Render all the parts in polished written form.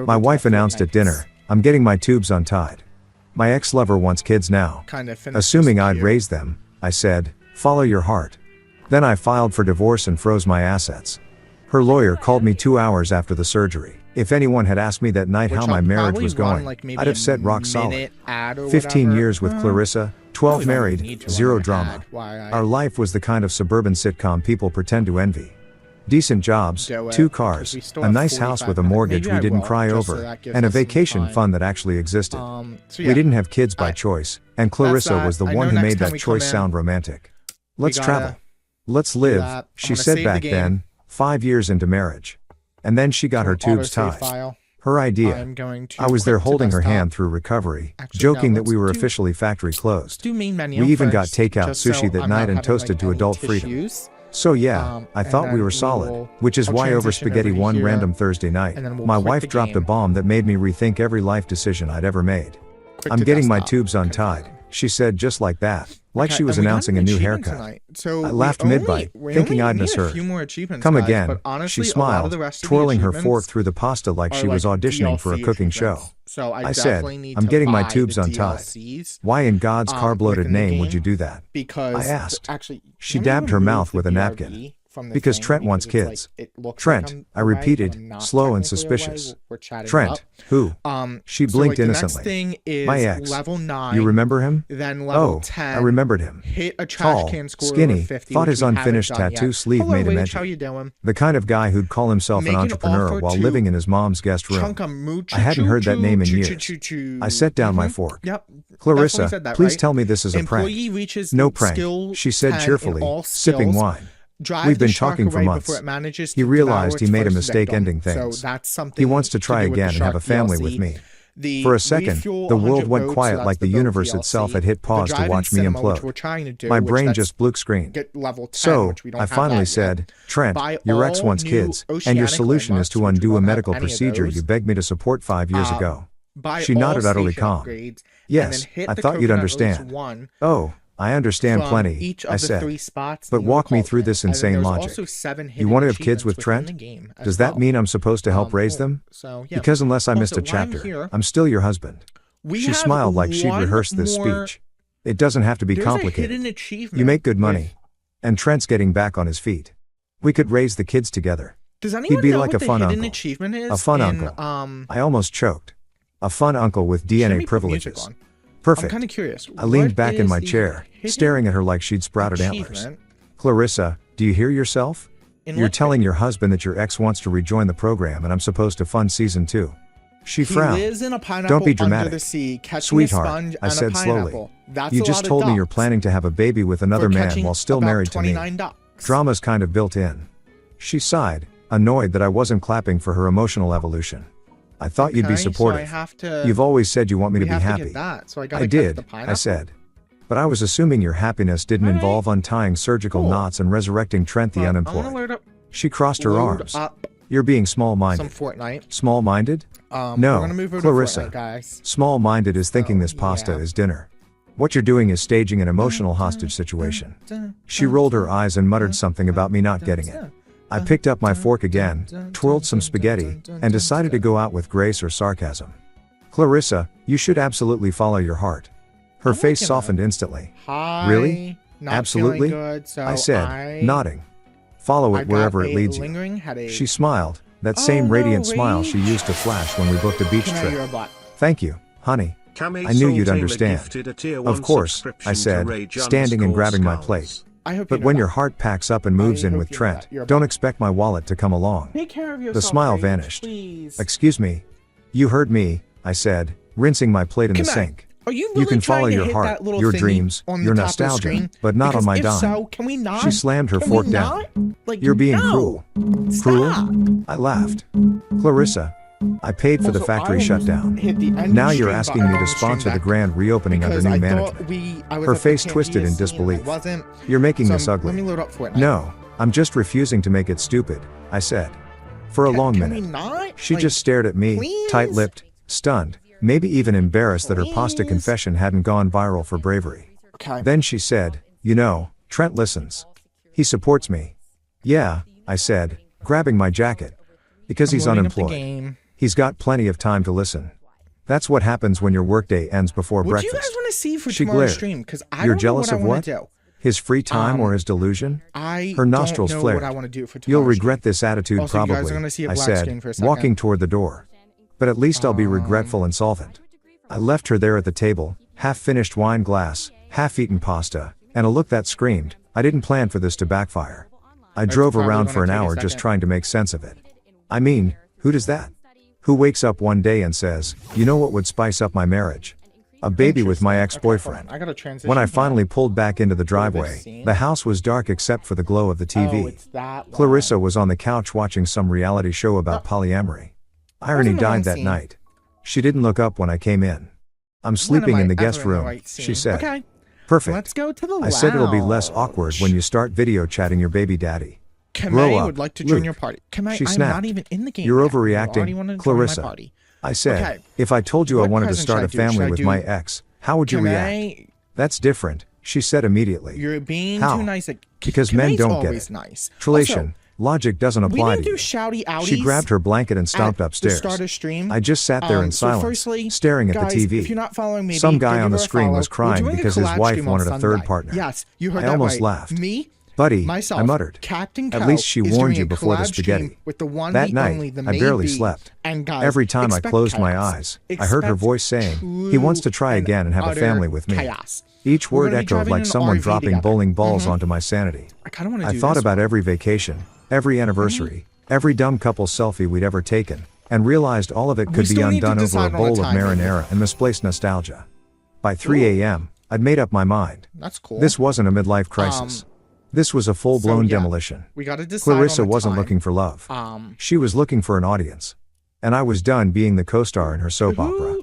My wife announced at dinner, "I'm getting my tubes untied. My ex-lover wants kids now." Assuming I'd raise them, I said, "Follow your heart." Then I filed for divorce and froze my assets. Her lawyer called me 2 hours after the surgery. If anyone had asked me that night how my marriage was going, I'd have said rock solid. 15 years with Clarissa, 12 married, 0 drama. Our life was the kind of suburban sitcom people pretend to envy. Decent jobs, 2 cars, a nice house with a mortgage we didn't cry over, and a vacation fund that actually existed. We didn't have kids by choice, and Clarissa was the one who made that choice sound romantic. "Let's travel. Let's live," she said back then, 5 years into marriage. And then she got her tubes tied. Her idea. I was there holding her hand through recovery, joking that we were officially factory closed. We even got takeout sushi that night and toasted to adult freedom. So yeah, I thought we were solid, which is why over spaghetti one random Thursday night, my wife dropped a bomb that made me rethink every life decision I'd ever made. "I'm getting my tubes untied," she said just like that, like she was announcing a new haircut. I laughed mid-bite, thinking I'd misheard. "Come again," she smiled, twirling her fork through the pasta like she was auditioning for a cooking show. I said, "I'm getting my tubes untied." "Why in God's carb-loaded name would you do that?" I asked. She dabbed her mouth with a napkin. "Because Trent wants kids." "Trent," I repeated, slow and suspicious. "Trent, who?" She blinked innocently. "My ex. You remember him?" "Oh, I remembered him. Tall, skinny, thought his unfinished tattoo sleeve made him edgy. The kind of guy who'd call himself an entrepreneur while living in his mom's guest room." I hadn't heard that name in years. I set down my fork. "Clarissa, please tell me this is a prank." "No prank," she said cheerfully, sipping wine. "We've been talking for months. He realized he made a mistake ending things. He wants to try again and have a family with me." For a second, the world went quiet like the universe itself had hit pause to watch me implode. My brain just blue screened. "So," I finally said, "Trent, your ex wants kids, and your solution is to undo a medical procedure you begged me to support 5 years ago." She nodded utterly calm. "Yes, I thought you'd understand." "Oh, I understand plenty," I said. "But walk me through this insane logic. You want to have kids with Trent? Does that mean I'm supposed to help raise them? Because unless I missed a chapter, I'm still your husband." She smiled like she'd rehearsed this speech. "It doesn't have to be complicated. You make good money. And Trent's getting back on his feet. We could raise the kids together. He'd be like a fun uncle." A fun uncle. I almost choked. A fun uncle with DNA privileges. Perfect. I'm kind of curious. I leaned back in my chair, staring at her like she'd sprouted antlers. "Clarissa, do you hear yourself? You're telling your husband that your ex wants to rejoin the program and I'm supposed to fund season 2. She frowned. "Don't be dramatic. Sweetheart," I said slowly. "You just told me you're planning to have a baby with another man while still married to me. Drama's kind of built in." She sighed, annoyed that I wasn't clapping for her emotional evolution. "I thought you'd be supportive. You've always said you want me to be happy." "I did," I said. "But I was assuming your happiness didn't involve untying surgical knots and resurrecting Trent the unemployed." She crossed her arms. "You're being small-minded." "Small-minded?" "No, Clarissa. Small-minded is thinking this pasta is dinner. What you're doing is staging an emotional hostage situation." She rolled her eyes and muttered something about me not getting it. I picked up my fork again, twirled some spaghetti, and decided to go out with grace or sarcasm. "Clarissa, you should absolutely follow your heart." Her face softened instantly. "Really? Absolutely?" I said, nodding. "Follow it wherever it leads you." She smiled, that same radiant smile she used to flash when we booked a beach trip. "Thank you, honey. I knew you'd understand." "Of course," I said, standing and grabbing my plate. "But when your heart packs up and moves in with Trent, don't expect my wallet to come along." The smile vanished. "Excuse me. You heard me," I said, rinsing my plate in the sink. "You can follow your heart, your dreams, your nostalgia, but not on my dime." She slammed her fork down. "You're being cruel." "Cruel?" I laughed. "Clarissa, I paid for the factory shutdown. Now you're asking me to sponsor the grand reopening under new management." Her face twisted in disbelief. "You're making this ugly." "No, I'm just refusing to make it stupid," I said. For a long minute, she just stared at me, tight-lipped, stunned, maybe even embarrassed that her pasta confession hadn't gone viral for bravery. Then she said, "You know, Trent listens. He supports me." "Yeah," I said, grabbing my jacket. "Because he's unemployed. He's got plenty of time to listen. That's what happens when your workday ends before breakfast. What do you guys want to see for She tomorrow's glared. stream? Because I You're don't know jealous what of I want what? to do. His free time or his delusion? Her nostrils don't know flared. what I want to do for You'll tomorrow's regret stream. this attitude Also, you guys probably, are gonna see a I black said, screen for a second. walking toward the door. But at least I'll be regretful and solvent. I left her there at the table, half-finished wine glass, half-eaten pasta, and a look that screamed, I didn't plan for this to backfire. I drove around for an hour just trying to make sense of it. I mean, who does that? Who wakes up one day and says, you know what would spice up my marriage? A baby with my ex-boyfriend. When I finally pulled back into the driveway, the house was dark except for the glow of the TV. Clarissa was on the couch watching some reality show about polyamory. Irony died that night. She didn't look up when I came in. I'm sleeping in the guest room, she said. Okay. Perfect. Let's go to the I said it'll be less awkward when you start video chatting your baby daddy. Kamei would like to join Luke. your party. Kamei, She I'm snapped. not even in the game. You're yet. You already overreacting, wanna join my Clarissa. party. I said, Okay. if I told you I What wanted to present start a should I do? family Should I with do- my ex, how would you react? Kamei, That's different, she said immediately. you're being How? too nice. Because men Kamei's don't get always it. nice. Trelation, logic doesn't Also, we apply didn't to do you. shouty outies. She grabbed her blanket and stomped at upstairs. The start of stream. I just sat there in So silence, firstly, staring at guys, the TV. If you're not following me, Some guy give on the her a screen follow. was crying We're doing a because his collab wife stream on wanted a third Sunday. partner. Yes, you heard I that almost right. laughed. Me, Buddy, myself, I muttered. Captain At Co least she is warned doing you a before the collab spaghetti. stream with the one That week night, only, the I barely maybe. slept. And guys, Every time I expect closed my chaos. eyes, I heard her Expect voice saying, he wants to try true again and have a utter family with me. chaos. Each We're word gonna be echoed driving like in an someone RV dropping together. bowling balls onto my sanity. I kind of want to I do thought this about one. every vacation, every anniversary, every dumb couple selfie we'd ever taken, and realized all of it could be still need to undone over a decide on a bowl of time. marinara and misplaced nostalgia. By 3 a.m., I'd made up my mind. That's cool. This wasn't a midlife crisis. This was a full-blown demolition. We got to decide Clarissa on a wasn't time. looking for love. She was looking for an audience. And I was done being the co-star in her soap opera.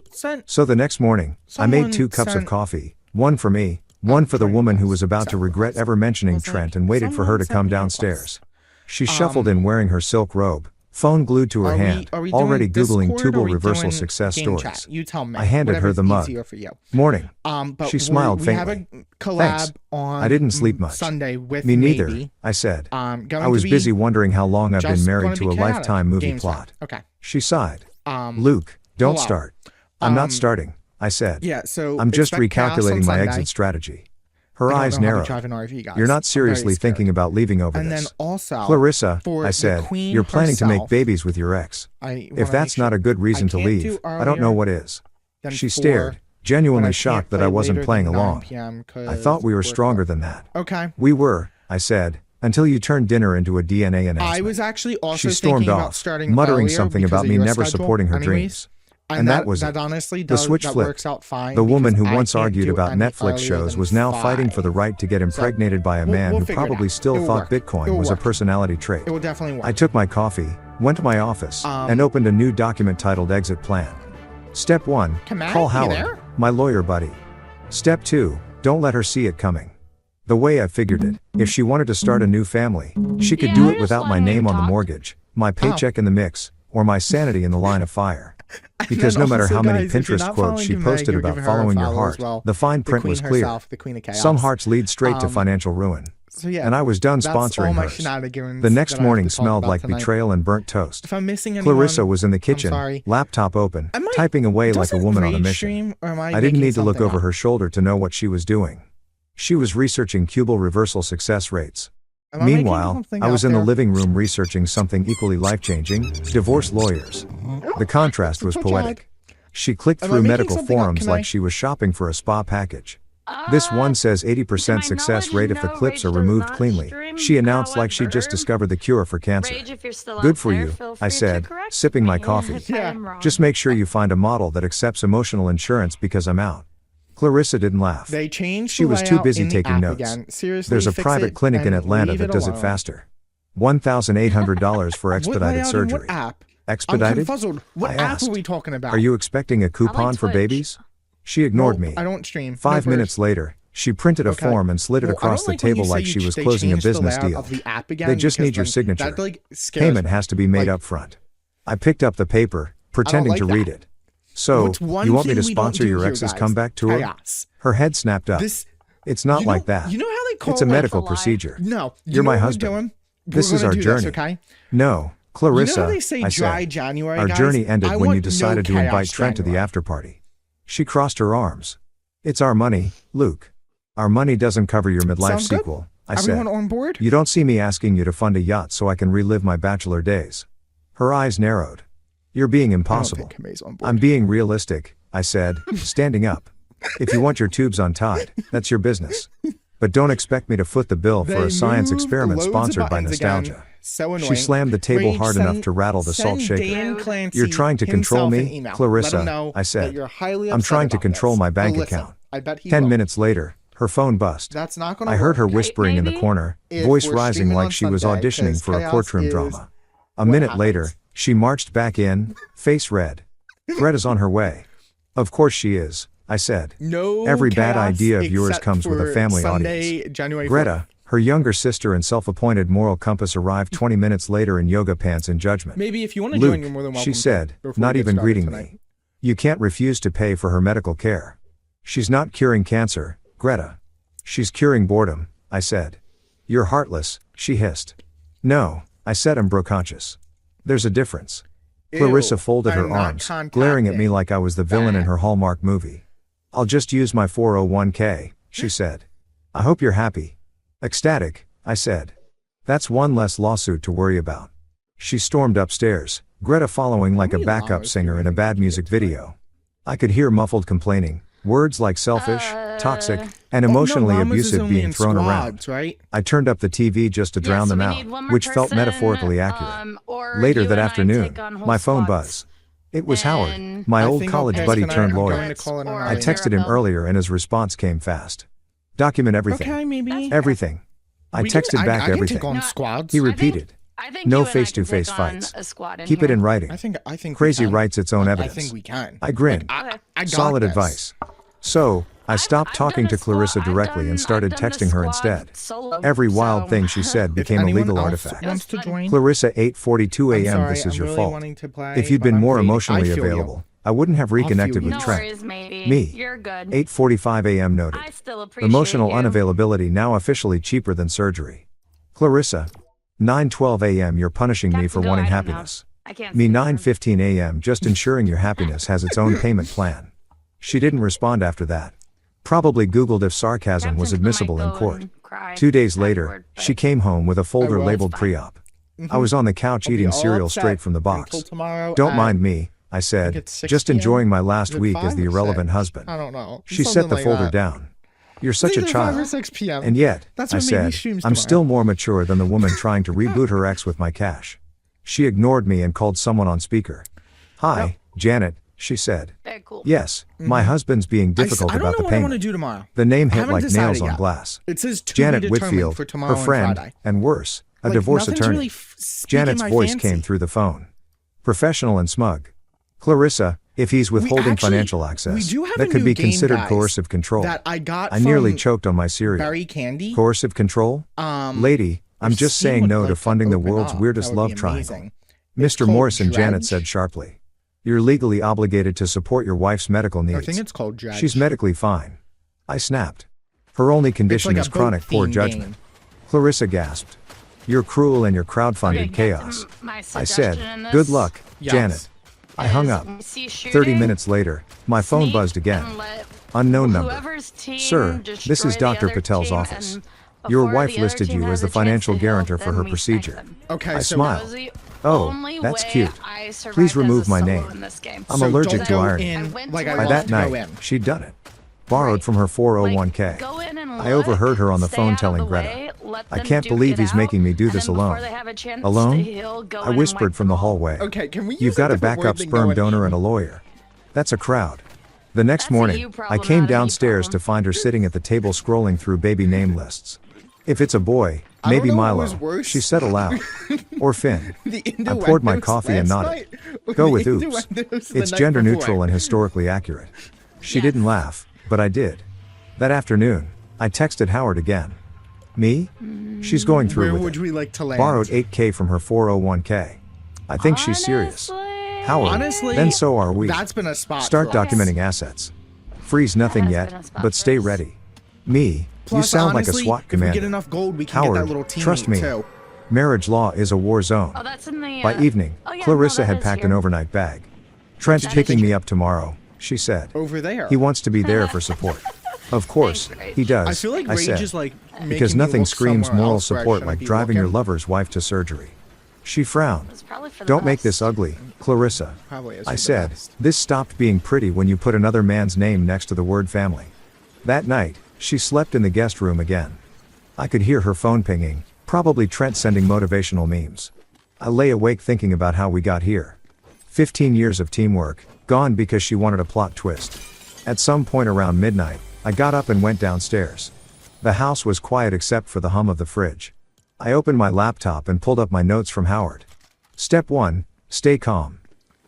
So the next morning, I made 2 cups of coffee, one for me, one for the woman who was about to regret ever mentioning Trent, and waited for her to come downstairs. She shuffled in wearing her silk robe, phone glued to her hand, already Googling tubal reversal success stories. You tell me. I handed her the mug. For you. Morning. But She smiled we faintly. have a collab Thanks. on I didn't sleep much. Sunday with Me neither, Maybe. I said. Going I was to be busy wondering how long I've been just married gonna to be a chaotic. Lifetime movie Games time. plot. Okay. She sighed. Luke, don't hello. start. I'm not starting, I said. Yeah, so I'm just expect chaos on recalculating my Sunday. exit strategy. Her I eyes don't know how to narrowed. drive an RV, guys. You're I'm not seriously very scared. thinking about leaving over And this. then also, Clarissa, for I the said, queen you're planning to make herself, babies with your ex. I If wanna that's make not sure a good reason I to can't leave, do I don't know earlier what is. than She 4, stared, but genuinely I shocked can't that play I wasn't later playing than along. 9 p.m. I thought we were we're stronger closed. than that. Okay. We were, I said, until you turned dinner into a DNA announcement. I was actually also She stormed thinking about off, starting muttering earlier something because about of me your never schedule supporting her anyways. dreams. And that was that it. honestly The does, switch that flipped. works out fine. The woman who because I once can't argued do about any Netflix earlier shows than was now 5. fighting for the right to get impregnated by a man we'll who figure it probably out. still It will thought work. Bitcoin It will was a work. personality trait. It will definitely work. I took my coffee, went to my office, and opened a new document titled Exit Plan. Step 1, Kamei, call you Howard, there? my lawyer buddy. Step 2, don't let her see it coming. The way I figured it, if she wanted to start a new family, she could do it without my name on the mortgage, my paycheck in the mix, or my sanity in the line of fire. Because no matter also, how many guys, if you're Pinterest not quotes she following Kamei, posted you're about giving her a following your follow heart, as well. the fine The print queen was clear. herself, the queen of chaos. Some hearts lead straight to financial ruin. So yeah, And I was done that's all sponsoring my hers. shenanigans The next that I have morning to talk smelled about like tonight. betrayal and burnt toast. If I'm missing anyone, Clarissa was in the kitchen, sorry. laptop open, Am I- typing away like a doesn't woman on a Rage mission. stream, or am I I didn't making need to look something over up? her shoulder to know what she was doing. She was researching cubal reversal success rates. Am I making Meanwhile, something I was up in the there? living room researching something equally life-changing, divorce lawyers. The contrast was So poetic. She clicked Am I through making medical something up? forums Can like I- she was shopping for a spa package. This one says 80% success rate if the clips are removed cleanly. She announced like she just discovered the cure for cancer. Good for you, I said, sipping my coffee. Just make sure you find a model that accepts emotional insurance because I'm out. Clarissa didn't laugh. They changed She the was too layout busy in the taking app notes. again. Seriously, There's a fix private it clinic in and Atlanta leave that does it alone. faster. $1,800 for What expedited layout and surgery. what app? Expedited? I'm confuzzled. What I app asked. are we talking about? Are you expecting a coupon for Twitch. babies? She ignored No, me. I don't stream. 5 No minutes later, she printed a Okay. form and slid it Well, I across don't the like when table you like say she was they closing a changed the business layout deal. of the app again They just because need your then signature. that, like, scares Payment me. has to be made Like- up front. I picked up the paper, pretending like to that. read it. So, What's one you want me to thing we don't sponsor do your here, ex's guys? comeback tour? Chaos. Her head snapped up. This, It's not you like know, that. You know how they call It's a like- medical lie. procedure. No, You're my what we're husband. doing? This We're is gonna our do journey. This, okay? No, Clarissa, they say I dry said. January, Our guys? journey ended I when you want decided no to invite chaos Trent to the January. after party. She crossed her arms. It's our money, Luke. Our money doesn't cover your midlife Sounds good. sequel, I Everyone said. on board? You don't see me asking you to fund a yacht so I can relive my bachelor days. Her eyes narrowed. You're being impossible. I don't think Kamei's on board. I'm being realistic, I said, standing up. If you want your tubes untied, that's your business. But don't expect me to foot the bill for a science experiment sponsored by nostalgia. So annoying. She slammed the table Rage, hard send- enough to rattle the salt send shaker. Dan Clancy You're trying to control himself an me, email. Let him Clarissa, know I said. that you're highly I'm upset trying to about control this. my bank But listen, account. I bet he 10 will. minutes later, her phone buzzed. That's not gonna I heard her work. whispering in the maybe? corner, If voice we're rising streaming like on she was Sunday, auditioning 'cause for a chaos courtroom is drama. A what minute happens. later, she marched back in, face red. Greta's on her way. Of course she is, I said. No Every bad chaos idea of yours except comes with a for family Sunday, audience. January 4th. Greta, her younger sister and self-appointed moral compass arrived 20 minutes later in yoga pants in judgment. Maybe if you want to Luke, join, you're more than welcome. she said, before we not get even started greeting tonight. me. You can't refuse to pay for her medical care. She's not curing cancer, Greta. She's curing boredom, I said. You're heartless, she hissed. No, I said I'm bro-conscious. There's a difference. Clarissa Ew, folded her I'm not arms, glaring at me contacting like I was the villain in her Hallmark movie. I'll just use my 401k, she said. I hope you're happy. Ecstatic, I said. That's one less lawsuit to worry about. She stormed upstairs, Greta following like a many backup llamas do singer you in a think bad we music get tonight? video. I could hear muffled complaining, words like selfish, toxic, and emotionally Llamas is abusive only being in thrown around. squads, right? I turned up the TV just to drown so them we out, need one more which felt person, metaphorically accurate. or Later you that and I afternoon, take on whole my phone squads. buzzed. It was Howard, And my I old think I'll college pick buddy tonight. turned I'm going lawyer. to call it an Or I early texted him Mirabelle. earlier and his response came fast. Document everything. Okay, maybe. Everything. I We can- texted back I can everything. take on No, squads. He repeated. I think No you and I can face-to-face take on fights. a squad in Keep it here. in writing. I think Crazy we can. writes its own I evidence. think we can. I grinned. I got Solid this. advice. So, I stopped I've talking done to a squad- Clarissa I've directly done- and started I've done texting a her squad instead. solo, Every wild so- thing she said If became a anyone legal else artifact. wants to join, Clarissa, 8:42 I'm a.m. sorry, This is I'm your really fault. wanting to play, If you'd but been I'm more waiting. emotionally I feel you. available, I wouldn't have reconnected you. with No Trent. worries, matey. Me. You're good. 8:45 a.m. noted. I still appreciate Emotional you. unavailability now officially cheaper than surgery. Clarissa. 9:12 a.m. You're punishing me Got for to go, wanting I don't know. happiness. I can't Me speak for him. 9:15 a.m. Just ensuring your happiness has its own payment plan. She didn't respond after that. Probably Googled if sarcasm was Captain admissible might in go court. and cry 2 days later, afterward, but she came home with a folder will. labeled It's fine. pre-op. I was on the couch I'll be eating all cereal upset straight from the until box. tomorrow Don't at- mind me, I I said, think it's 6 just p.m. enjoying my last Is it week as 5 the or irrelevant 6? husband. I don't know. She set Something the like folder that. down. You're It's such a either 5 or child. 6 p.m. And yet, That's I when maybe said, streams I'm tomorrow. still more mature than the woman trying to reboot her ex with my cash. She ignored me and called someone on speaker. Hi, Janet, she said. Very cool. Yes, my husband's being difficult I don't about know the what I want to payment. do tomorrow. The name I hit haven't like decided nails on yet. glass. It says to Janet be determined Whitfield, for tomorrow her friend, and Friday. and worse, a Like, divorce nothing's attorney. really speaking Janet's my voice fancy. came through the phone. Professional and smug. Clarissa, if he's withholding actually- financial access, we do have that a could new be game, considered guys, coercive control. that I got I nearly from choked on my cereal. Berry Candy. Coercive control? Lady, I'm if just Steam saying would no like to funding the open world's up, weirdest that would love be triangle. amazing. It's Mr. called Morrison, Janet Dredge. said sharply. You're legally obligated to support your wife's medical needs. I think it's called Dredge. She's medically fine. I snapped. Her only condition like a is chronic poor boat-themed judgment. game. Clarissa gasped. You're cruel and your crowdfunded Okay, chaos. my I suggestion said, in this good luck, Yes. Janet. I hung is up. when we see 30 shooting, minutes later, my phone sneak buzzed again. and let Unknown number. whoever's team Sir, this is destroy the Dr. other Patel's team, office. and Your before wife the other listed team you has as the a chance financial to heal, guarantor for then her we procedure. snipe them. Okay, I so smiled. That was the Oh, only that's way cute. I survived Please as remove a my solo name. in this game. I'm So allergic don't to go irony. in I went like to I By work. that want to go night, in. she'd done it. Borrowed from her 401k. Go in and I overheard her on the stay phone out of telling the Greta, way, let I them can't duke believe it he's out, making me do and this then before alone. they have a chance Alone? to heal, go I in and whispered wipe from the them all. hallway. Okay, can we use You've got a different backup word than sperm going donor in? and a lawyer. That's a crowd. The next That's a morning, you I problem, came not a me downstairs to problem. find her sitting at the table scrolling through baby name lists. If it's a boy, I don't maybe know what Milo, was worse. she said aloud. Or Finn. The I poured my innuendos coffee and last nodded. night? Go The with oops. innuendos the It's night gender before. neutral and historically accurate. She Yes. didn't laugh, but I did. That afternoon, I texted Howard again. Me? She's going through Where with would it. we like to land? Borrowed 8K from her 401k. I think she's serious. Honestly, Howard, Honestly, then so are we. That's been a spot. Start for us. documenting assets. Freeze nothing has yet, been a spot but for stay us. ready. Me, Plus, you sound honestly, like a SWAT if we commander. get enough gold, we can get Howard, that little team trust me. too. Marriage law is a war zone. Oh, that's in the, By evening, oh, yeah, Clarissa no, that had is packed here. an overnight bag. Trent's That picking is- me up tomorrow, she said. Over there. He wants to be there for support. Of course, Thanks, Rach. he does, I feel like Rage said. is like Because making me nothing look screams somewhere moral else where I support shouldn't like be driving your looking. lover's wife to surgery. She frowned. It's probably for the Don't make best. this ugly, Clarissa. Probably is I for the said, best. this stopped being pretty when you put another man's name next to the word family. That night, she slept in the guest room again. I could hear her phone pinging, probably Trent sending motivational memes. I lay awake thinking about how we got here. 15 years of teamwork, gone because she wanted a plot twist. At some point around midnight, I got up and went downstairs. The house was quiet except for the hum of the fridge. I opened my laptop and pulled up my notes from Howard. Step 1, stay calm.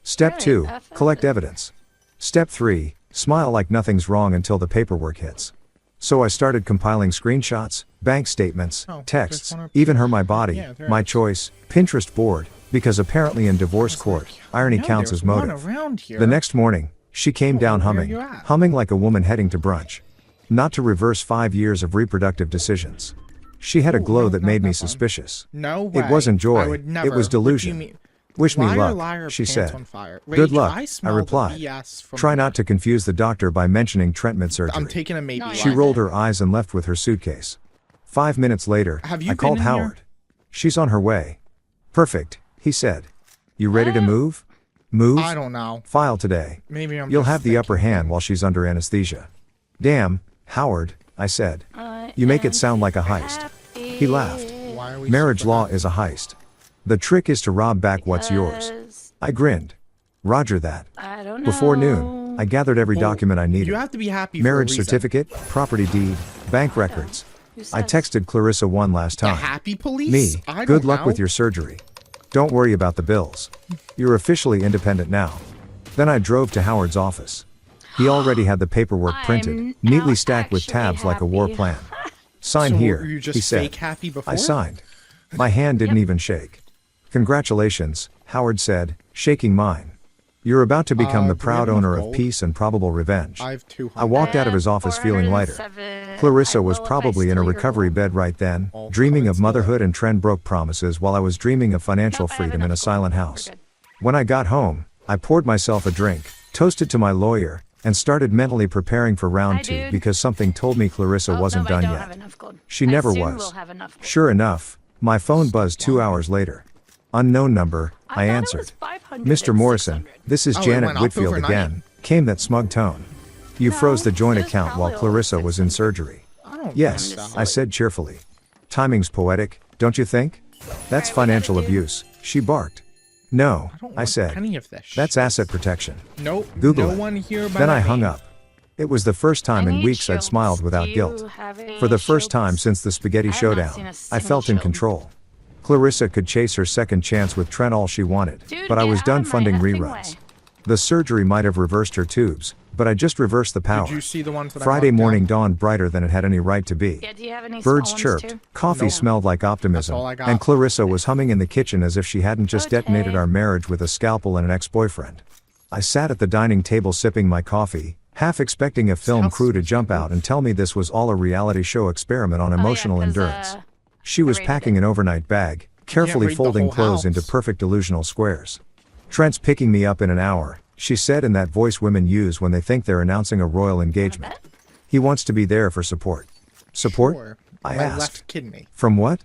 Step 2, collect evidence. Step 3, smile like nothing's wrong until the paperwork hits. So I started compiling screenshots, bank statements, Oh, texts, there's one even her my body, Yeah, there my is. choice, Pinterest board, because apparently in divorce court, irony No, counts there's as one motive. around here. The next morning, she came down where humming, you at? humming like a woman heading to brunch. Not to reverse 5 years of reproductive decisions. She had a Oh, glow no, that not made me that one. suspicious. No way. It wasn't I joy, would it never. was What do you delusion. mean? Wish me Liar, luck, liar, she pants said. on fire. Good Rage, luck, I smell the replied. BS from Try here. not to confuse the doctor by mentioning Trent mid-surgery. I'm taking a maybe. No, She yeah. rolled her eyes and left with her suitcase. 5 minutes later, Have you I called been in here? Howard. She's on her way. Perfect, he said. You ready to move? Move? I don't know. File today. Maybe I'm You'll just have the upper thinking hand things. while she's under anesthesia. Damn, Howard, I said. You make it sound like a heist. He laughed. Why are we Marriage super law happy? is a heist. The trick is to rob back what's yours. I grinned. Roger that. I don't know. Before noon, I gathered every Well, document I needed. You have to be happy Marriage for a reason. certificate, property deed, bank records. Who I says? texted Clarissa one last The time. happy police? Me, I good don't luck know. with your surgery. Don't worry about the bills. You're officially independent now. Then I drove to Howard's office. He already had the paperwork printed, I'm neatly now stacked with actually tabs like a war happy. plan. Sign So here, were you just he said. fake happy before? I signed. My hand didn't even shake. Congratulations, Howard said, shaking mine. You're about to become the do we proud have enough owner of gold? peace and probable revenge. I have 200. I walked out of his office feeling lighter. 407. Clarissa I was will if I probably in a steal your recovery gold. bed right then, Oh, dreaming of it's not. motherhood and trend broke promises while I was dreaming of financial Nope, I have freedom in a enough gold. silent We're house. good. When I got home, I poured myself a drink, toasted to my lawyer, and started mentally preparing for round Hi, 2 dude. because something told me Clarissa Oh, wasn't no, I done don't have yet. enough gold. She I never assume was. we'll have enough gold. Sure enough, my phone buzzed 2 hours later. Unknown number, I thought it answered. was 500 Mr. and Morrison, 600. this is Oh, it Janet went up Whitfield overnight. again, came that smug tone. You froze the No, joint it was account while probably Clarissa only was in 600. surgery. I don't Yes, think so. I said cheerfully. Timing's poetic, don't you think? That's Alright, we financial gotta do- abuse, she barked. No, I don't I want said. any of this. That's asset protection. Nope. Google no it. one here. Then I hung me. up. It was the first time I in need weeks I'd shields. smiled without Do you guilt. have any For the first time shields? since the spaghetti I have not seen showdown, a I single felt in shield. control. Clarissa could chase her second chance with Trent all she wanted, Dude, but I get was out done of my funding effing reruns. way. The surgery might have reversed her tubes, but I just reversed the power. Did you see the ones that I Friday marked morning down? dawned brighter than it had any right to be. Yeah, do you have any Birds small ones chirped, too? coffee Nope. smelled like optimism, all I got. and Clarissa was humming in the kitchen as if she hadn't just Okay. detonated our marriage with a scalpel and an ex-boyfriend. I sat at the dining table sipping my coffee, half expecting a film Sounds crew to sweet. jump out and tell me this was all a reality show experiment on Oh, yeah, emotional 'cause, endurance. She was raided packing it. an overnight bag, carefully raid the folding whole clothes into house. perfect delusional squares. Trent's picking me up in an hour, she said in that voice women use when they think they're announcing a royal engagement. He wants to be there for support. Support? Sure. I My asked. left kidney. From what?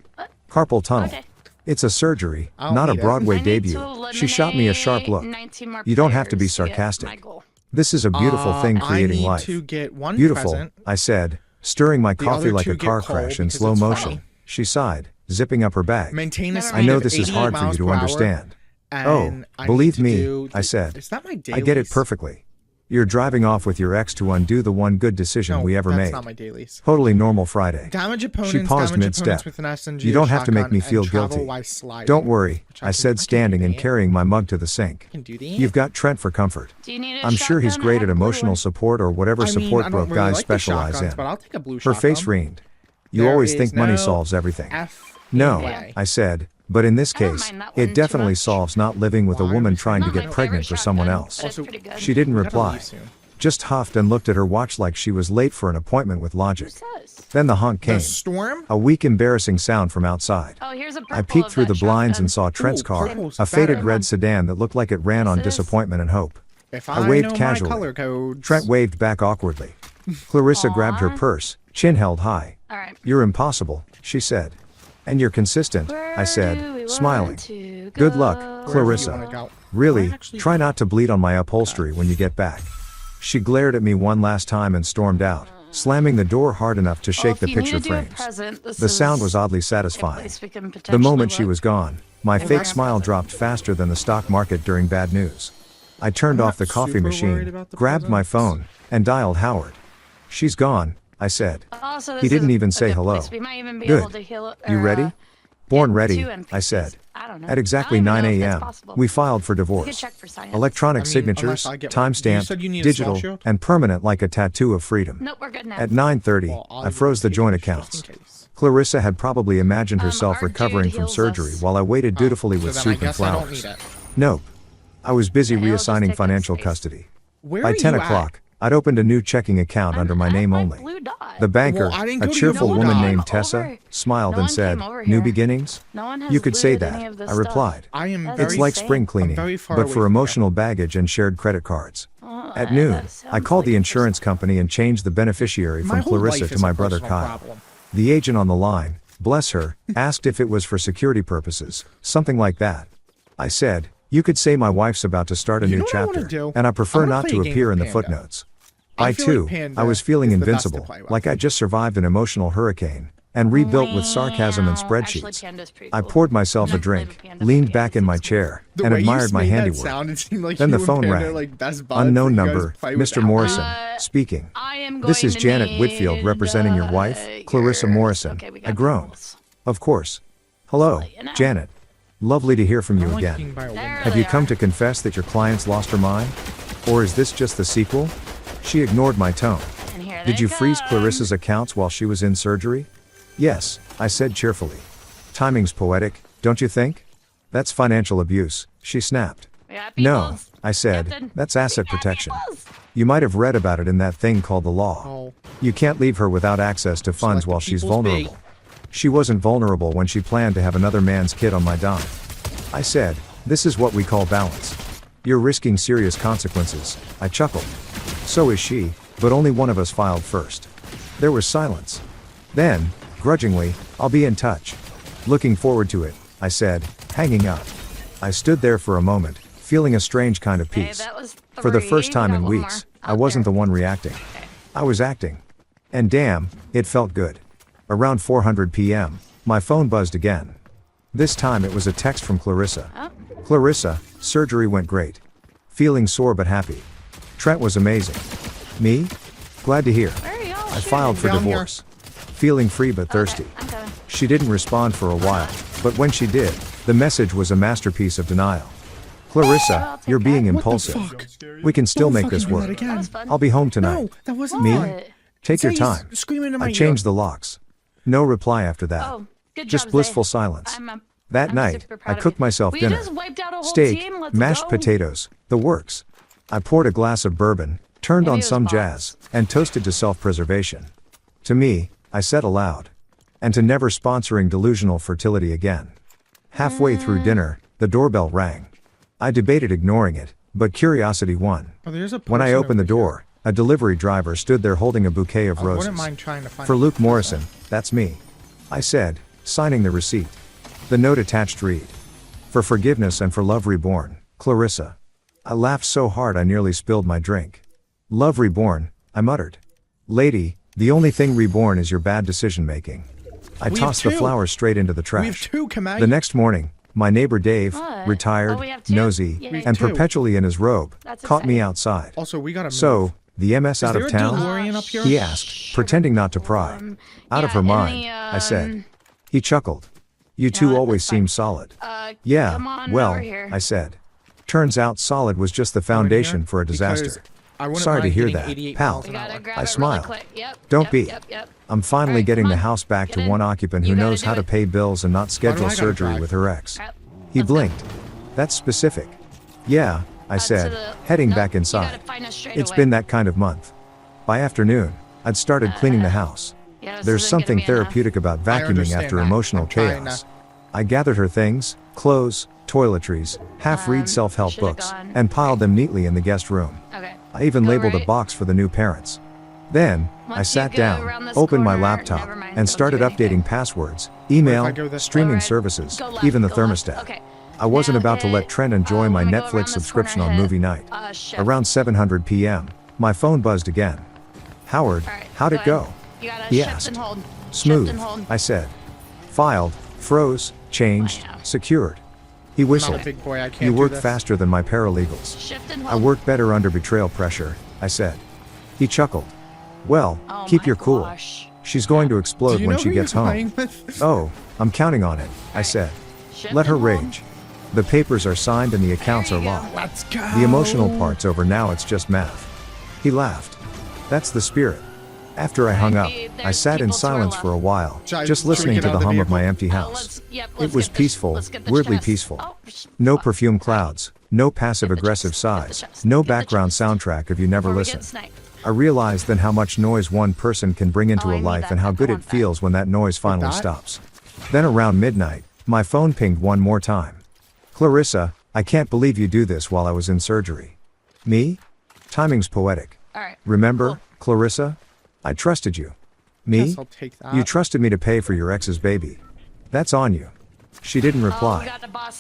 Carpal tunnel. Okay. It's a surgery, I don't not a need it. Broadway I need debut. to She shot me a sharp look. eliminate 19 more You don't have to be players to get sarcastic. my goal. This is a beautiful thing creating I need life. to get one Beautiful, present. I said, stirring my coffee other like two a get car cold crash in because slow it's motion. funny. She sighed, zipping up her bag. Maintain a Never speed I know of this is 88 hard for you miles to per hour, understand. and Oh, I believe need me, to do I said. Is that my I get it dailies? perfectly. You're driving off with your ex to undo the one good decision No, we ever that's made. not my dailies. Totally normal Friday. Damage opponents. She paused damage mid-step. opponents with an SMG You don't have to make shotgun, me feel and travel guilty. while sliding. Don't worry, Which I said can standing do and that. carrying my mug to the sink. I can do that. You've got Trent for comfort. Do you need a I'm sure he's shotgun? great I at have a blue emotional one. support or whatever I mean, support I broke don't really guys like the specialize shotguns, in. but I'll take a blue Her shotgun. face reamed. You There always is think money no solves everything. F No, way. I said, but in this I don't case, mind that one it too definitely much. solves not living with a Why are woman we trying to Not get my pregnant favorite for someone shotgun, else. but it's Also, pretty good. She didn't We gotta reply. leave soon. Just huffed and looked at her watch like she was late for an appointment with Logic. Who's this? Then the honk came. The storm? A weak, embarrassing sound from outside. Oh, here's a purple I peeked of through that the blinds shotgun. and saw Trent's Ooh, car, purple's a faded better. red sedan that looked like it ran on Yes, it is. disappointment and hope. If I I waved know casually. my color codes. Trent waved back awkwardly. Clarissa grabbed her Aw. purse, chin held high. All right. You're impossible, she said. And you're consistent, I Where do said, we smiling. want to Good go? luck, Wherever you Clarissa. wanna go. Really, I actually- try not to bleed on my upholstery when you get back. She glared at me one last time and stormed out, slamming the door hard enough to Well, shake if the you need picture to do a frames. present, this The sound is was oddly a satisfying. place we can The potentially moment she look. was gone, my And fake grab smile present. dropped faster than the stock market during bad news. I turned I'm off the not coffee super worried machine, about the grabbed my presents. phone, and dialed Howard. She's gone, I said. Also, this He didn't is even a say good hello. place. We might even be Good. able to heal. You or, ready? Born get ready, two I NPCs. said. I don't know. At exactly I don't 9 even know if that's a.m., possible. we filed for We could divorce. check for science. Electronic I mean, signatures, unless I get one. You time-stamped, said you need a small digital, shield? and permanent like a tattoo of freedom. Nope, we're good now. At 9:30, Well, I froze the take joint it just accounts. in case. Clarissa had probably imagined herself our recovering dude from heals surgery us. while I waited dutifully So with then I soup and guess I don't flowers. need it. Nope. I was busy Yeah, he'll just reassigning take up financial space. custody. Where By are 10 you at? o'clock, I'd opened a new checking account under my I'm name at only. Blue dot. The banker, Well, I didn't a go to cheerful your woman blue named dot. Tessa, Over. smiled No and one said, came over "New here. beginnings?" No one has You could say looted that, any of this I stuff. replied. I am That's very. It's like insane. spring I'm cleaning, very far but away for from emotional baggage and shared credit cards. Oh, At that noon, I sounds called the like insurance company and changed the beneficiary My from whole Clarissa life to is my a brother personal Kyle. problem. The agent on the line, bless her, asked if it was for security purposes, something like that. I said, "You could say my wife's about to start a You new know what I wanna chapter, do? and I prefer I'm gonna not play to a game appear with in the Panda. footnotes." I I feel too, like Panda I was feeling is the best to invincible, play with. like I just survived an emotional hurricane, and rebuilt with sarcasm and Wow. spreadsheets. Actually, Panda's pretty I cool. poured myself I'm a not gonna drink, leave a panda leaned for back in my Panda's chair, The and way admired you my made that handiwork. sound, it seemed like Then you the and phone Panda are rang. like best buds Unknown that you guys number, play with Mr. out. Morrison, Uh, speaking. I am This going is to Janet Whitfield need, representing your wife, Clarissa yours. Morrison. Okay, we got I groaned. those. Of course. Hello, let you know. Janet. Lovely to hear from I you like being again. by a window. There Have they you come are. to confess that your client's lost her mind? Or is this just the sequel? She ignored my tone. And here Did they you freeze come. Clarissa's accounts while she was in surgery? Yes, I said cheerfully. Timing's poetic, don't you think? That's financial abuse, she snapped. Yeah, No, peoples. I said, Captain. that's asset Yeah, protection. peoples. You might have read about it in that thing called the law. Oh, You can't leave her without access to funds the while she's people's bait. vulnerable. She wasn't vulnerable when she planned to have another man's kid on my dime. I said, this is what we call balance. You're risking serious consequences, I chuckled. So is she, but only one of us filed first. There was silence. Then, grudgingly, I'll be in touch. Looking forward to it, I said, hanging up. I stood there for a moment, feeling a strange kind of Okay, peace. that was For the three. first time We got in one weeks, more I out wasn't there. the one reacting. I was acting. And damn, it felt good. Around 400 p.m., my phone buzzed again. This time it was a text from Clarissa. Oh, Clarissa, surgery went great. Feeling sore but happy. Trent was amazing. Me? Glad to hear. where are y'all? I filed for Down here. divorce. Feeling free but thirsty. Okay, I'm coming. She didn't respond for a while, but when she did, the message was a masterpiece of denial. Clarissa, I'll take you're being that. what the impulsive. fuck? We can still Don't make fucking this do that work. again. That was fun. I'll be home tonight. No, that wasn't Me? fun. What? Take your Say he's time. Screaming in my I ear. changed the locks. No reply after that. Oh, good Just job, blissful Zay. silence. I'm That night, super proud I of cooked you. myself We dinner. just wiped out a whole Steak, team. Let's mashed go. potatoes, the works. I poured a glass of bourbon, turned Maybe on it was some Bob's. jazz, and toasted to self-preservation. To me, I said aloud. And to never sponsoring delusional fertility again. Halfway through dinner, the doorbell rang. I debated ignoring it, but curiosity won. Oh, there's a When I person opened the over here. door, a delivery driver stood there holding a bouquet of I roses. wouldn't mind trying to find For a Luke person. Morrison, that's me. I said, signing the receipt. The note attached read. For forgiveness and for love reborn, Clarissa. I laughed so hard I nearly spilled my drink. Love reborn, I muttered. Lady, the only thing reborn is your bad decision making. I We have tossed the two. flowers straight into the We have trash. two, Kamai. The next morning, my neighbor Dave, What? retired, Oh, we have two? nosy, Yay. and Two. perpetually in his robe, That's caught me exciting. outside. Also, we gotta move. So, the MS out there of a town? DeLorean up here? He asked, pretending not to pry. Out of yeah, her in mind, the, I said. He chuckled. You two what? always That's fine. seem solid. Yeah, Yeah, come on well, over here. I said. Turns out solid was just the Come in foundation here, for a disaster. because I wouldn't Sorry to mind hear getting that, 88 pal. miles We an gotta hour. grab I it smiled. really quick. Yep. Don't yep, be. Yep. I'm finally Alright, getting come the on. house back Get to in. one occupant who You gotta knows do how to it. pay bills and not do schedule I gotta surgery drive? with her ex. Alright, He let's go. blinked. That's specific. Yeah, I said, heading back inside. It's been that kind of month. By afternoon, I'd started cleaning the house. There's something therapeutic about vacuuming after emotional chaos. I gathered her things, clothes, toiletries, half-read self-help books, and piled them neatly in the guest room. I even labeled a box for the new parents. Then, I sat down, opened my laptop, and started updating passwords, email, streaming services, even the thermostat. I wasn't about to let Trent enjoy my Netflix subscription on movie night. Around 7:00 p.m., my phone buzzed again. Howard, how'd it go? He asked. Smooth, I said. Filed, froze, changed, secured. He whistled. You work faster than my paralegals. I work better under betrayal pressure, I said. He chuckled. Well, keep your cool. She's going to explode when she gets home. Oh, I'm counting on it, I said. Let her rage. The papers are signed and the accounts are locked. Let's go. The emotional part's over now, it's just math. He laughed. That's the spirit. After I hung up, I sat in silence for a while, just listening to the hum of my empty house. It was peaceful, weirdly peaceful. No perfume clouds, no passive-aggressive sighs, no background soundtrack of You Never Listen. I realized then how much noise one person can bring into a life and how good it feels when that noise finally stops. Then around midnight, my phone pinged one more time. Clarissa, I can't believe you do this while I was in surgery. Me? Timing's poetic. Remember, Clarissa? I trusted you. Me? You trusted me to pay for your ex's baby. That's on you. She didn't reply.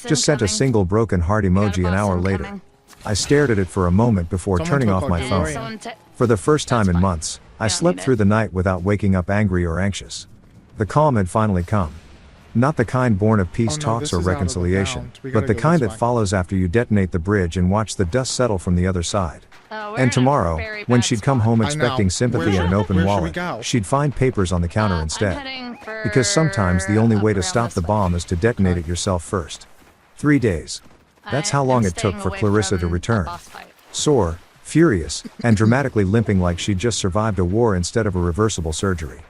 Just sent a single broken heart emoji an hour later. I stared at it for a moment before turning off my phone. For the first time in months, I slept through the night without waking up angry or anxious. The calm had finally come. Not the kind born of peace talks or reconciliation, but the kind that follows after you detonate the bridge and watch the dust settle from the other side. And tomorrow, when she'd come home expecting sympathy and an open wallet, she'd find papers on the counter instead. Because sometimes the only way to stop the bomb is to detonate it yourself first. 3 days. That's how long it took for Clarissa to return. Sore, furious, and dramatically limping like she'd just survived a war instead of a reversible surgery.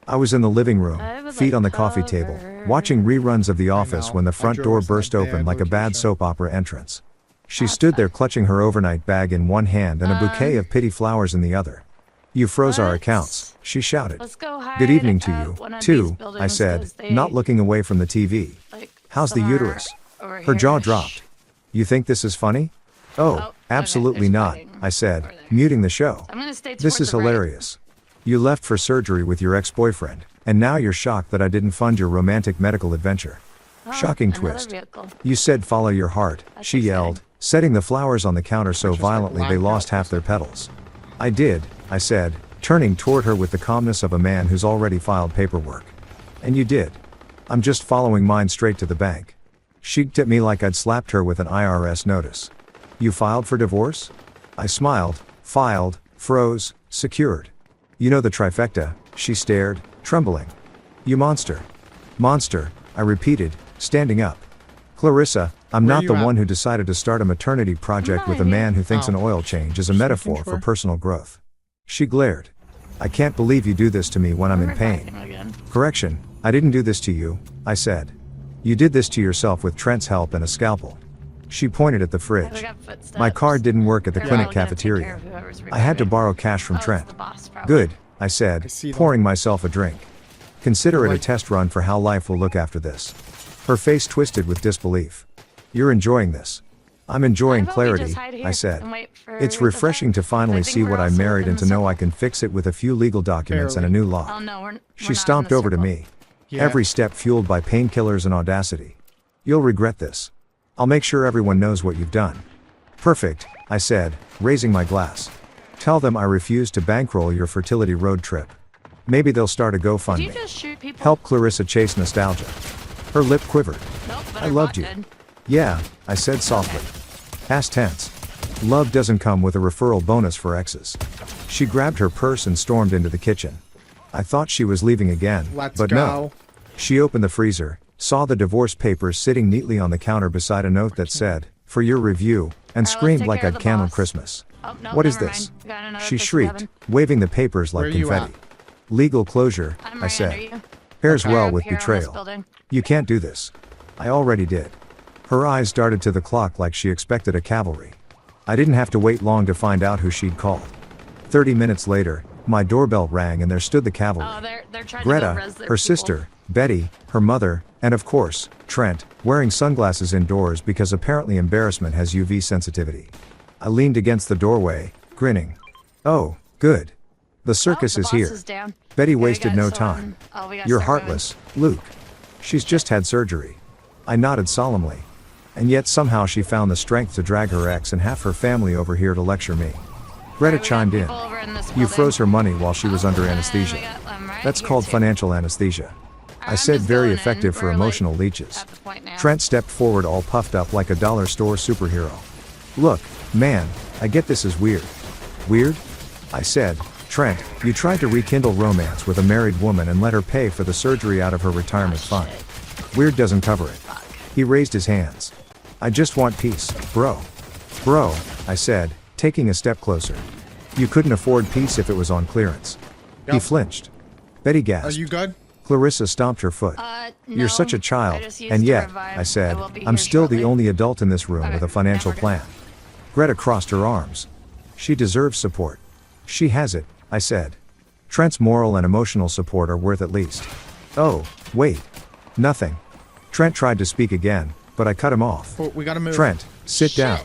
I was in the living room, feet on the coffee table, watching reruns of The Office when the front door burst open like a bad soap opera entrance. She stood there clutching her overnight bag in one hand and a bouquet of pity flowers in the other. You froze our accounts, she shouted. Good evening to you, too, I said, not looking away from the TV. How's the uterus? Her jaw dropped. You think this is funny? Oh, absolutely not, I said, muting the show. This is hilarious. You left for surgery with your ex-boyfriend, and now you're shocked that I didn't fund your romantic medical adventure. Shocking twist. You said follow your heart, she yelled, setting the flowers on the counter so violently they lost half their petals. I did, I said, turning toward her with the calmness of a man who's already filed paperwork. And you did. I'm just following mine straight to the bank. She looked at me like I'd slapped her with an IRS notice. You filed for divorce? I smiled, filed, froze, secured. You know the trifecta, she stared, trembling. You monster. Monster, I repeated, standing up. Clarissa, I'm not the one who decided to start a maternity project with a man who thinks an oil change is a metaphor for personal growth. She glared. I can't believe you do this to me when I'm in pain. Correction, I didn't do this to you, I said. You did this to yourself with Trent's help and a scalpel. She pointed at the fridge. My card didn't work at the clinic cafeteria. I had to borrow cash from Trent. Good, I said, pouring myself a drink. Consider it a test run for how life will look after this. Her face twisted with disbelief. You're enjoying this. I'm enjoying clarity, I said. It's refreshing to finally see what I married and to know I can fix it with a few legal documents and a new lock. She stomped over to me. Every step fueled by painkillers and audacity. You'll regret this. I'll make sure everyone knows what you've done. Perfect, I said, raising my glass. Tell them I refuse to bankroll your fertility road trip. Maybe they'll start a GoFundMe. Help Clarissa chase nostalgia. Her lip quivered. I loved you. Yeah, I said softly. Past tense. Love doesn't come with a referral bonus for exes. She grabbed her purse and stormed into the kitchen. I thought she was leaving again, but no. She opened the freezer, saw the divorce papers sitting neatly on the counter beside a note that said, "For your review," and screamed like I'd canceled Christmas. What is this? She shrieked, waving the papers like confetti. Legal closure, I said. Pairs well with betrayal. You can't do this. I already did. Her eyes darted to the clock like she expected a cavalry. I didn't have to wait long to find out who she'd called. 30 minutes later, my doorbell rang and there stood the cavalry. Oh, they're trying Greta, to go res their her people. sister, Betty, her mother, and of course, Trent, wearing sunglasses indoors because apparently embarrassment has UV sensitivity. I leaned against the doorway, grinning. Oh, good. The circus the is boss here. is down. Betty Okay, we wasted gotta no start time. we gotta You're start heartless, Luke. She's just had surgery. I nodded solemnly. And yet somehow she found the strength to drag her ex and half her family over here to lecture me. Greta chimed in. You froze her money while she was under anesthesia. That's called financial anesthesia. I said very effective for emotional leeches. Trent stepped forward all puffed up like a dollar store superhero. Look, man, I get this is weird. Weird? I said, Trent, you tried to rekindle romance with a married woman and let her pay for the surgery out of her retirement fund. Weird doesn't cover it. He raised his hands. I just want peace, bro. Bro, I said, taking a step closer. You couldn't afford peace if it was on clearance. He Yep. flinched. Betty gasped. Are you good? Clarissa stomped her foot. You're such a child, and yet, I said, I'm still the only adult in this room with a financial plan. Greta crossed her arms. She deserves support. She has it, I said. Trent's moral and emotional support are worth at least. Oh, wait. Nothing. Trent tried to speak again, but I cut him off. Oh, we gotta move. Trent, sit down.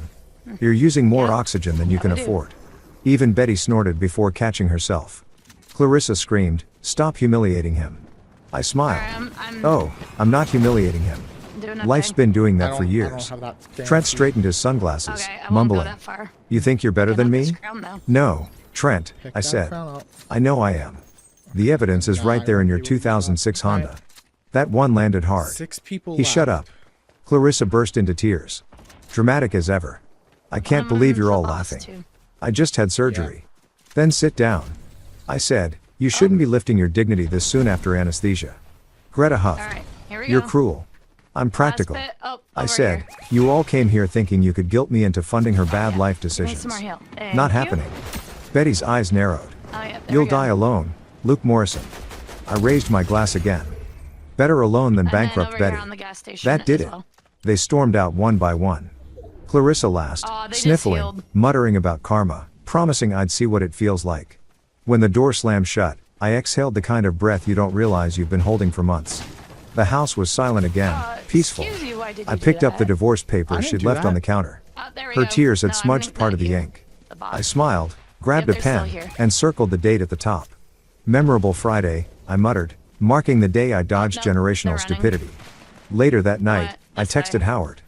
You're using more oxygen than you can afford. Even Betty snorted before catching herself. Clarissa screamed, stop humiliating him. I smiled. Oh, I'm not humiliating him. Life's been doing that for years. Trent straightened his sunglasses, mumbling. You think you're better than me? No, Trent, I said. I know I am. The evidence is right there in your 2006 Honda. That one landed hard. 6 people He left. shut up. Clarissa burst into tears. Dramatic as ever. I can't believe you're all laughing. I just had surgery. Then sit down. I said, you shouldn't be lifting your dignity this soon after anesthesia. Greta huffed. Alright, here we go. You're cruel. I'm practical. Last bit. Oh, I over said, here. you all came here thinking you could guilt me into funding her bad life Need decisions. some more heal. Thank Not you. happening. Betty's eyes narrowed. Oh, yeah, there You'll we go. die alone, Luke Morrison. I raised my glass again. Better alone than And then bankrupt over Betty. here on the gas station That did as it. well. They stormed out one by one. Clarissa last, Aw, they just sniffling, healed. muttering about karma, promising I'd see what it feels like. When the door slammed shut, I exhaled the kind of breath you don't realize you've been holding for months. The house was silent again, peaceful. Excuse you, why did you I do picked up the that? divorce I papers didn't she'd do left on that. the counter. There we Her go. tears had No, smudged part of the you. ink. The box. I smiled, grabbed Yep, a they're pen, still here. and circled the date at the top. Memorable Friday, I muttered, marking the day I dodged no, they're generational running. stupidity. Later that night, What? I This way. texted Howard.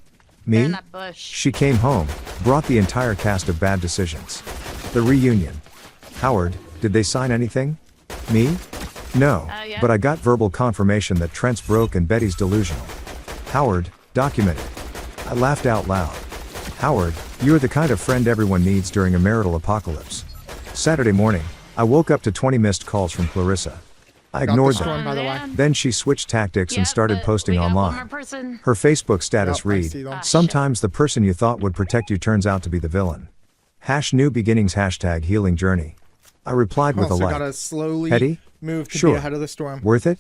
They're Me? in that bush. She came home, brought the entire cast of bad decisions. The reunion. Howard, did they sign anything? Me? No, Yeah. but I got verbal confirmation that Trent's broke and Betty's delusional. Howard, documented. I laughed out loud. Howard, you're the kind of friend everyone needs during a marital apocalypse. Saturday morning, I woke up to 20 missed calls from Clarissa. I Got ignored the storm, them. by the way. Yeah. Then she switched tactics and Yep, started but posting we got one more online. person. Her Facebook status Yep, I read, see them. sometimes the person you thought would protect you turns out to be the villain. #new beginnings #healing journey. I replied with a So like. gotta slowly Petty? move to Sure. be ahead of the storm. Worth it?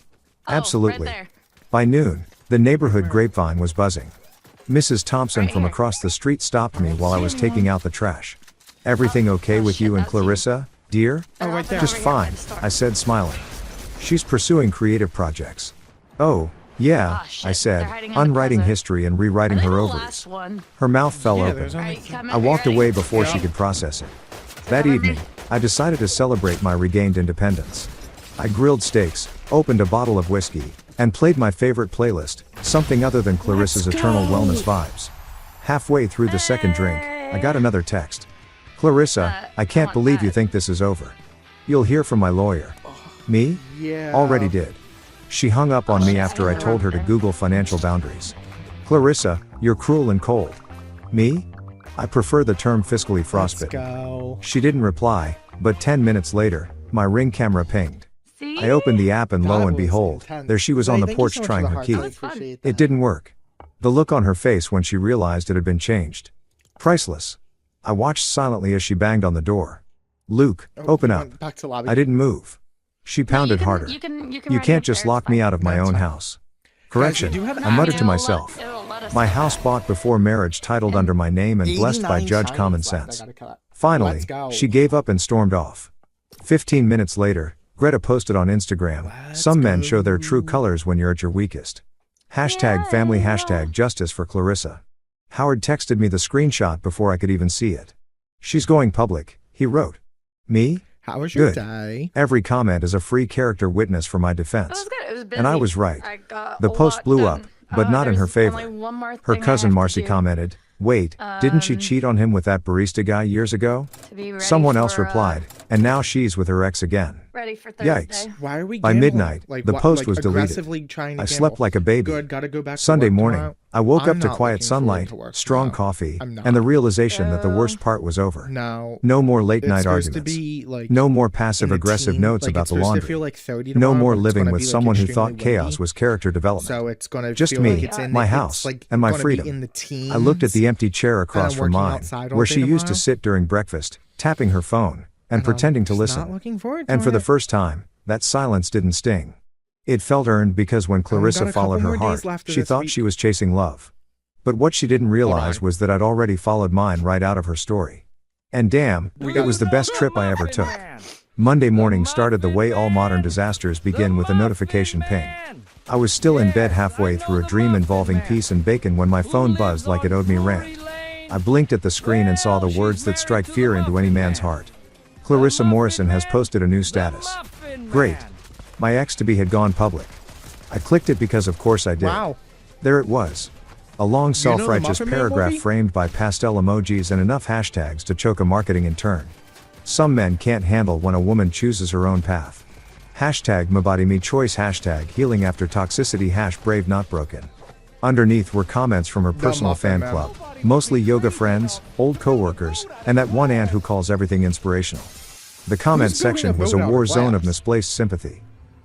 Oh, Absolutely. right there. By noon, the neighborhood grapevine was buzzing. Mrs. Thompson Right from here. across the street stopped me while I was taking out the trash. Everything okay with shit, you and that's you. Clarissa, dear? Oh, right there. Just Over here by fine, the store. I said smiling. She's pursuing creative projects. Oh, yeah, Ah, shit, I said, they're hiding in the unwriting closet. history and rewriting Are they her the ovaries. last one? Her mouth fell Yeah, open. there's only Alright, come I in, walked ready? away before Yeah. she could process it. That evening, I decided to celebrate my regained independence. I grilled steaks, opened a bottle of whiskey, and played my favorite playlist, something other than Clarissa's eternal wellness vibes. Halfway through the second drink, I got another text. Clarissa, I can't want believe you that. think this is over. You'll hear from my lawyer. Me? Yeah. Already did. She hung up on me shit, after I I told her to Google financial boundaries. Clarissa, you're cruel and cold. Me? I prefer the term fiscally Let's frostbitten. go. She didn't reply, but 10 minutes later, my Ring camera pinged. See? I opened the app and That lo and was behold, intense. there she was on Ray, the thank you porch so much trying for the her hearts. key. I appreciate It that. didn't work. The look on her face when she realized it had been changed. Priceless. I watched silently as she banged on the door. Luke, Oh, open we up. went back to lobby. I didn't move. She No, pounded you can- harder. You You run can't up just there, lock it's me fine. out of my That's own fine. house. Correction, do have an I muttered app. to myself. It'll let My house bought before marriage, titled under my name and blessed by Judge Common Sense. Finally, she gave up and stormed off. 15 minutes later, Greta posted on Instagram, "Some men show their true colors when you're at your weakest. Hashtag family, hashtag justice for Clarissa." Howard texted me the screenshot before I could even see it. "She's going public," he wrote. Me? How was your Good. day? Every comment is a free character witness for my defense. It was good. It was busy. And I was right. I got The a post lot blew done. up, but not in her There's favor. only one more Her thing I cousin have to Marcy do commented, "Wait, didn't she cheat on him with that barista guy years ago?" to be ready Someone else for, replied, "And now she's with her ex again." ready for Thursday. Yikes. Why are we By gambling? midnight, Like, the what- post like was deleted. aggressively trying to I slept gamble. like a baby. Good, gotta go back to Sunday work morning, tomorrow. I woke I'm up to not quiet looking forward sunlight, to work strong tomorrow. coffee, I'm not. and the realization that the worst part was over. No. No more late It's night supposed arguments. to be like No more in the passive-aggressive teen, notes like, about it's the supposed to laundry. feel like 30 No tomorrow, more but it's living gonna with be, like, someone who extremely thought chaos windy. was character development. So it's gonna Just feel me, like it's in my it's house, like and my gonna be freedom. in the teens. I looked at the empty chair across I'm from working mine, outside all where day she used to tomorrow. sit during breakfast, tapping her phone, and I'm pretending to just listen. Not looking forward to And for the it. first time, that silence didn't sting. It felt earned because when Clarissa got a couple followed her more days heart, left of she this thought week. she was chasing love. But what she didn't realize on. was that I'd already followed mine right out of her story. And damn, it was the best trip I ever took. Monday morning started the way all modern disasters begin, with a notification ping. I was still in bed halfway through a dream involving peace and bacon when my phone buzzed like it owed me rent. I blinked at the screen and saw the words that strike fear into any man's heart. Clarissa Morrison has posted a new status. Great. My ex-to-be had gone public. I clicked it because of course I did. Wow. There it was. A long You know the self-righteous Muffin Man paragraph movie? framed by pastel emojis and enough hashtags to choke a marketing intern. Some men can't handle when a woman chooses her own path. Hashtag Mabadi Me Choice, hashtag healing after toxicity, hash brave not broken. Underneath were comments from her personal Muffin fan Man. club, mostly yoga friends, old coworkers, and that one aunt who calls everything inspirational. The comment Who's building section a was a boat out war of zone of glass? misplaced sympathy.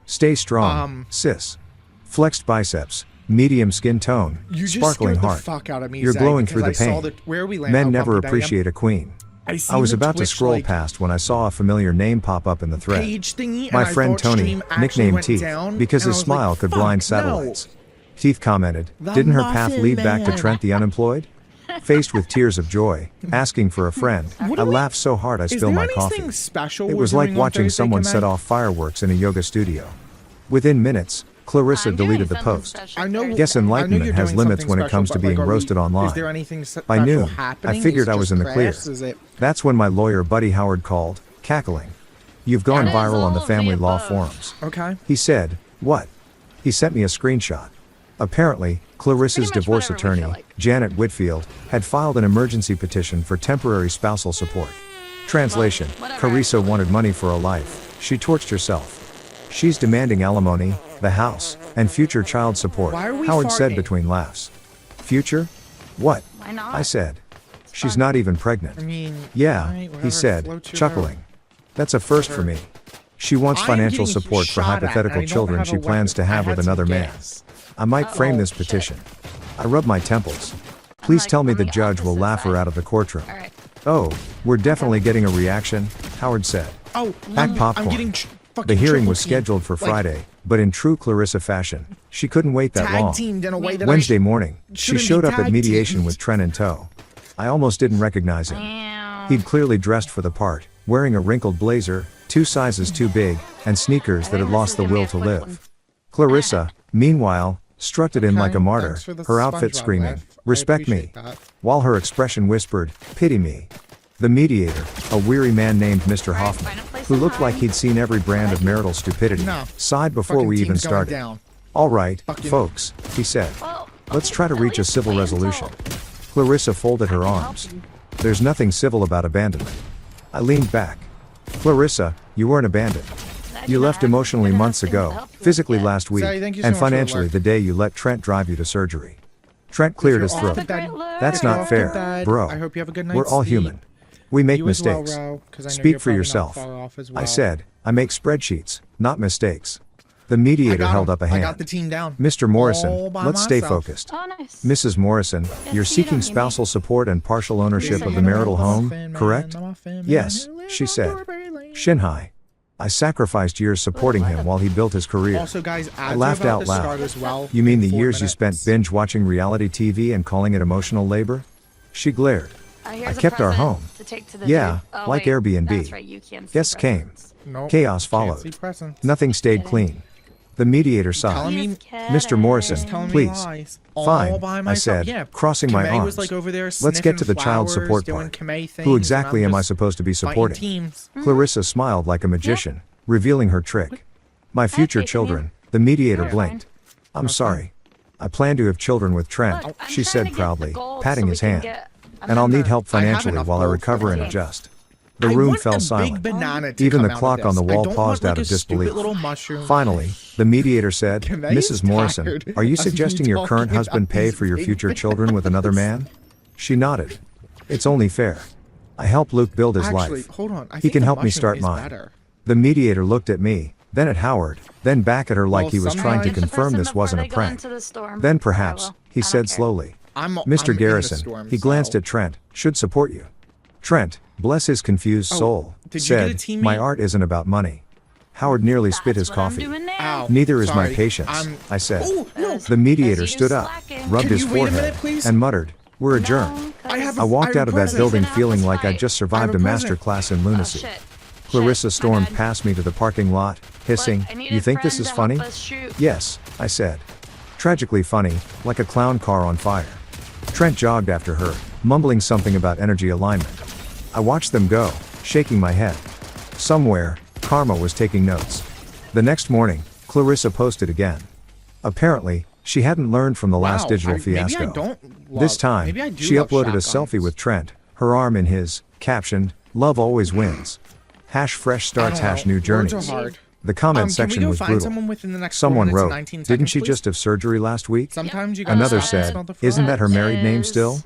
Stay strong, sis. Flexed biceps, medium skin tone, You just sparkling scared the heart. fuck out of me, You're Zach, glowing because through the I saw pain. where we land, Men how never pumped I am. appreciate a queen. I seen I was the about to Twitch, scroll like, past when I saw a familiar name pop up in the thread. page thingy, My and I friend thought Tony, stream actually nicknamed went Teeth, down, because and I his was smile like, could blind "Fuck, no." satellites. Teeth commented, The "Didn't her path Muffin lead back to Man. Trent the unemployed?" Faced with tears of joy, asking for a friend, What I do we- laughed so hard I Is spilled there my coffee. anything special It we're was like doing on watching Thursday, someone can set I- off fireworks in a yoga studio. Within minutes, Clarissa I'm doing deleted the something post. special I know. Thursday. Guess I know enlightenment you're has doing limits something when it special, comes to but, being like, are roasted online. Is there anything By special noon, happening? I figured Is I was just in the clear. class? Is it? That's when my lawyer buddy Howard called, cackling. "You've gone That is viral on the all of the family law above. forums." Okay. He said, "What?" He sent me a screenshot. Apparently, Clarissa's Pretty much divorce whatever we attorney, feel like. Janet Whitfield, had filed an emergency petition for temporary spousal support. Translation: whatever. Carissa wanted money for a life. She torched herself. She's demanding alimony, the house, and future child support, Why are we Howard said farting? between laughs. Future? What? Why not? I said. She's fun. not even pregnant. I mean. Yeah, alright, he whatever said, floats your chuckling. boat. That's a first for me. She wants I'm financial getting support for shot at, hypothetical and I don't children have she a plans to weapon. have I with had some another man. gas. I might frame this shit. petition. I rub my temples. Please like tell me on the the judge will opposite laugh her side. out of the courtroom. All right. Oh, we're definitely getting a reaction, Howard said. Oh, Pack I'm popcorn. getting The fucking hearing triple was teamed. scheduled for Like, Friday, but in true Clarissa fashion, she couldn't wait that Tag long. teamed in a way that Wednesday morning, she shouldn't be showed up at tag mediation teamed. with Trent in tow. I almost didn't recognize him. Damn. He'd clearly dressed for the part, wearing a wrinkled blazer, 2 sizes too big, and sneakers that had think lost the this is gonna will be a to quick one. live. Clarissa, meanwhile, strutted in like a Okay, martyr, thanks for the her outfit SpongeBob screaming, laugh. I "Respect me," appreciate that. while her expression whispered, "Pity me." The mediator, a weary man named Mr. Hoffman, find a place who to looked like hide. he'd seen every brand of marital stupidity, No. sighed before Fucking we even team's going started. down. "All right, Fuck you. folks," he said. Well, "Let's try to at reach a least civil wait resolution." until- Clarissa folded her arms. "There's nothing civil about abandonment." I leaned back. "Clarissa, you weren't abandoned. You left emotionally months ago, physically last week, Sally, thank you so and much for the financially alert. the day you let Trent drive you to surgery. Trent cleared his If throat. you're off to bed- That's if you're not off to fair, bed, bro. I hope you have a good We're night's all sleep. human. We make You as well, mistakes. Ro, 'cause I know Speak you're for probably not yourself. far off as I well. said, I make spreadsheets, not mistakes. The I mediator got held him. up a I hand. got the team down. Mr. All Morrison, by let's stay myself. focused. Oh, nice. Mrs. Morrison, you're see you seeking don't, spousal support and partial ownership Yes, of I the am. marital home, Muffin Man, correct? the Muffin Man Yes, who lives she on said. Strawberry Lane. Shinhai. I sacrificed years supporting him while he built his career. Also, guys, I laughed out loud. As well. You mean the years you spent binge watching reality TV and calling it emotional labor? She glared. I kept our home. Yeah, like Airbnb. That's right, you can see Guests came. Nope, Chaos can't followed. see presents. Nothing stayed clean. The mediator Telling me- sighed. Mr. Morrison, Just telling me please. lies. All Fine, by I myself. said, Yeah, crossing my Kamei arms. was like over there Let's get to the sniffing child flowers, support doing part. Kamei things, Who and exactly I'm am I just supposed to be fighting supporting? teams. Clarissa smiled like a magician, revealing her trick. My future Okay, children, the mediator You're blinked. I'm Okay. sorry. I plan to have children with Trent, Look, I'm she trying said to get proudly, the gold patting so his we can hand. get a And I'll need member. help I have financially enough while I gold for recover and that. adjust. The I room want fell a silent. Big banana to Even come the out clock of on the this. wall I don't paused want, out like, of a stupid disbelief. little mushroom. Finally, the mediator said, Kamei's Mrs. Morrison, tired are you of me suggesting your current talking husband about pay these for your big future children with another man? She nodded. It's only fair. I helped Luke build his Actually, life. hold on. I He think can the help me mushroom start is mine. better. The mediator looked at me, then at Howard, then back at her like Well, he was trying to sometimes- confirm this wasn't a prank. Then perhaps, he said slowly. I'm Mr. in the Garrison, storm, he glanced so- at Trent, should support you. Trent, bless his confused soul, did you get a said, teammate? my art isn't about money. Howard nearly spit his coffee. Ow, Neither is my sorry. patience, I said. Oh, no. The mediator stood up, rubbed Can his you wait a forehead, minute, please? and muttered, we're adjourned. I walked out of that building feeling like I'd just survived a master class in lunacy. Clarissa stormed past me to the parking lot, hissing, you think this is funny? Yes, I said. Tragically funny, like a clown car on fire. Trent jogged after her, mumbling something about energy alignment. I watched them go, shaking my head. Somewhere, Karma was taking notes. The next morning, Clarissa posted again. Apparently, she hadn't learned from the last Wow, digital maybe I fiasco. don't This time, maybe I do she love uploaded a shotguns. selfie with Trent, her arm in his, captioned, love always wins. Fresh starts, I don't know. new Words journeys. are hard. The comment Can section we go was find brutal. someone within the next 4 Someone minutes and wrote, 19 didn't seconds, she please? just have surgery last week? Sometimes you gotta Another stop and said, smell the isn't that her fries. married name still?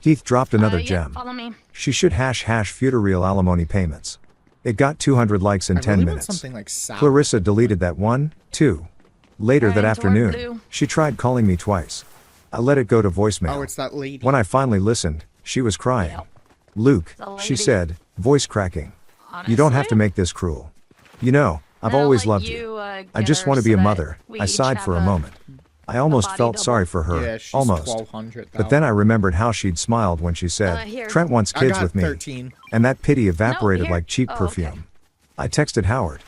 Heath dropped another gem. Follow me. She should #futureal alimony payments. It got 200 likes in I 10 really want minutes. something like sour. Clarissa deleted that one, too. Later that Alright, door afternoon, blue. she tried calling me twice. I let it go to voicemail. Oh, it's that lady. When I finally listened, she was crying. Yep. Luke, The she lady. said, voice cracking. You don't have to make this cruel. You know, I've always loved you. I just want to be a mother. I sighed for a moment. I almost body felt double. sorry for her, Yeah, she's almost. 1,200 But then I remembered how she'd smiled when she said, here. Trent wants I kids got with me. 13. And that pity evaporated here. like cheap Oh, okay. perfume. I texted Howard.